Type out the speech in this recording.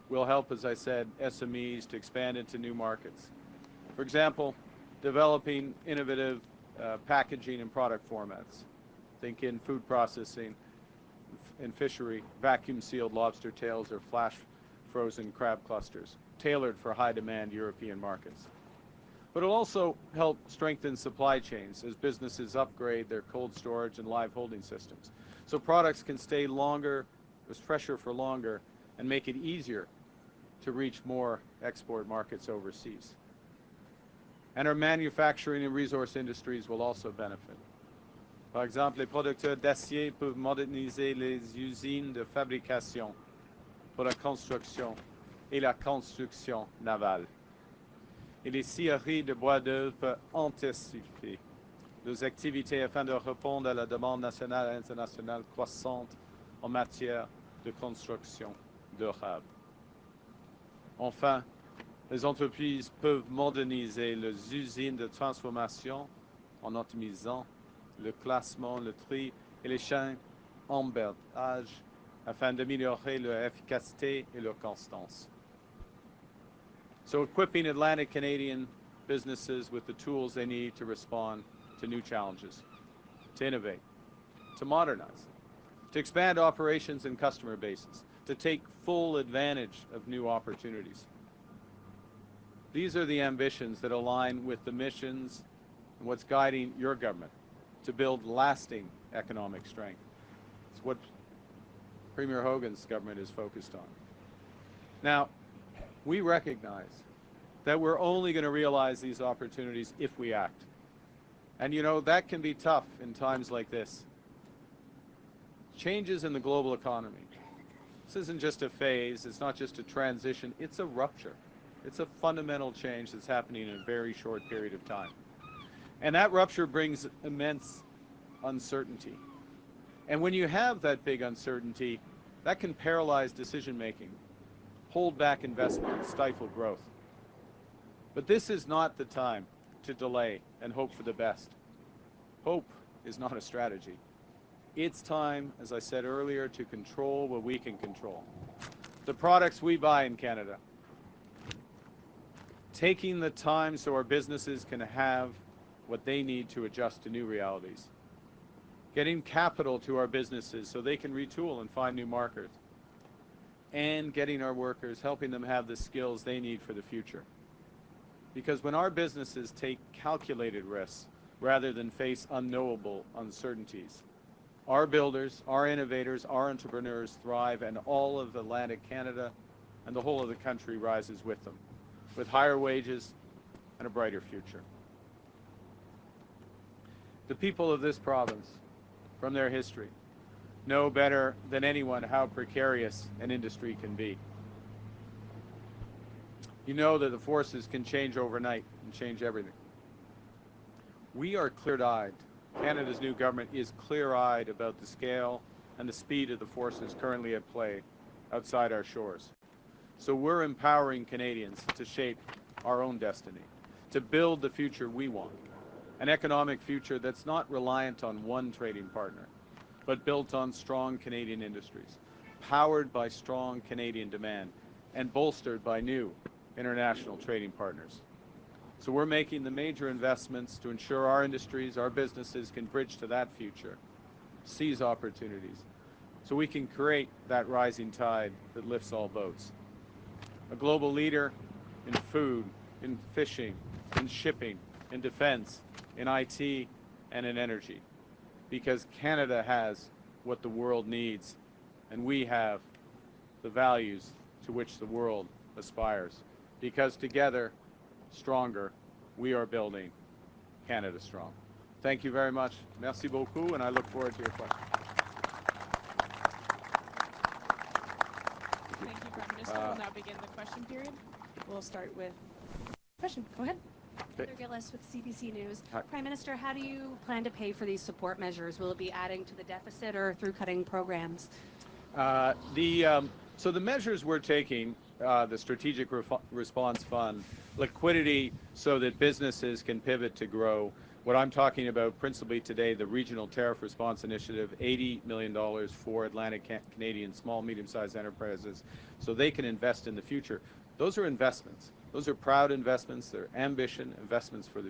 will help, as I said, SMEs to expand into new markets. For example, developing innovative packaging and product formats. Think in food processing, in fishery, vacuum-sealed lobster tails or flash-frozen crab clusters, tailored for high-demand European markets. But it'll also help strengthen supply chains as businesses upgrade their cold storage and live holding systems. So products can stay longer, fresher for longer, and make it easier to reach more export markets overseas. And our manufacturing and resource industries will also benefit. Par exemple, les producteurs d'acier peuvent moderniser les usines de fabrication pour la construction et la construction navale. Et les scieries de bois d'œuvre peuvent intensifier leurs activités afin de répondre à la demande nationale et internationale croissante en matière de construction durable. Enfin, les entreprises peuvent moderniser leurs usines de transformation en optimisant le classement, le tri et les chaînes d'emballage afin d'améliorer leur efficacité et leur constance. So equipping Atlantic Canadian businesses with the tools they need to respond to new challenges, to innovate, to modernize, to expand operations and customer bases, to take full advantage of new opportunities. These are the ambitions that align with the missions and what's guiding your government to build lasting economic strength. It's what Premier Hogan's government is focused on. Now, we recognize that we're only going to realize these opportunities if we act. And you know, that can be tough in times like this. Changes in the global economy. This isn't just a phase, it's not just a transition, it's a rupture. It's a fundamental change that's happening in a very short period of time. And that rupture brings immense uncertainty. And when you have that big uncertainty, that can paralyze decision-making, hold back investment, and stifle growth. But this is not the time to delay and hope for the best. Hope is not a strategy. It's time, as I said earlier, to control what we can control. The products we buy in Canada. Taking the time so our businesses can have what they need to adjust to new realities. Getting capital to our businesses so they can retool and find new markets. And getting our workers, helping them have the skills they need for the future. Because when our businesses take calculated risks rather than face unknowable uncertainties, our builders, our innovators, our entrepreneurs thrive, and all of Atlantic Canada and the whole of the country rises with them, with higher wages and a brighter future. The people of this province, from their history, know better than anyone how precarious an industry can be. You know that the forces can change overnight and change everything. We are clear-eyed. Canada's new government is clear-eyed about the scale and the speed of the forces currently at play outside our shores. So we're empowering Canadians to shape our own destiny, to build the future we want, an economic future that's not reliant on one trading partner, but built on strong Canadian industries, powered by strong Canadian demand, and bolstered by new international trading partners. So we're making the major investments to ensure our industries, our businesses can bridge to that future, seize opportunities, so we can create that rising tide that lifts all boats. A global leader in food, in fishing, in shipping, in defense, in IT, and in energy. Because Canada has what the world needs, and we have the values to which the world aspires. Because together, stronger, we are building Canada strong. Thank you very much. Merci beaucoup, and I look forward to your questions. Thank you, Prime Minister. We'll now begin the question period. We'll start with question. Go ahead. Heather Gillis with CBC News. Hi. Prime Minister, how do you plan to pay for these support measures? Will it be adding to the deficit or through cutting programs? So the measures we're taking, the Strategic Response Fund, liquidity so that businesses can pivot to grow, What I'm talking about principally today, the Regional Tariff Response Initiative, $80 million for Atlantic Canadian small, medium-sized enterprises so they can invest in the future. Those are investments. Those are proud investments. They're ambition investments for the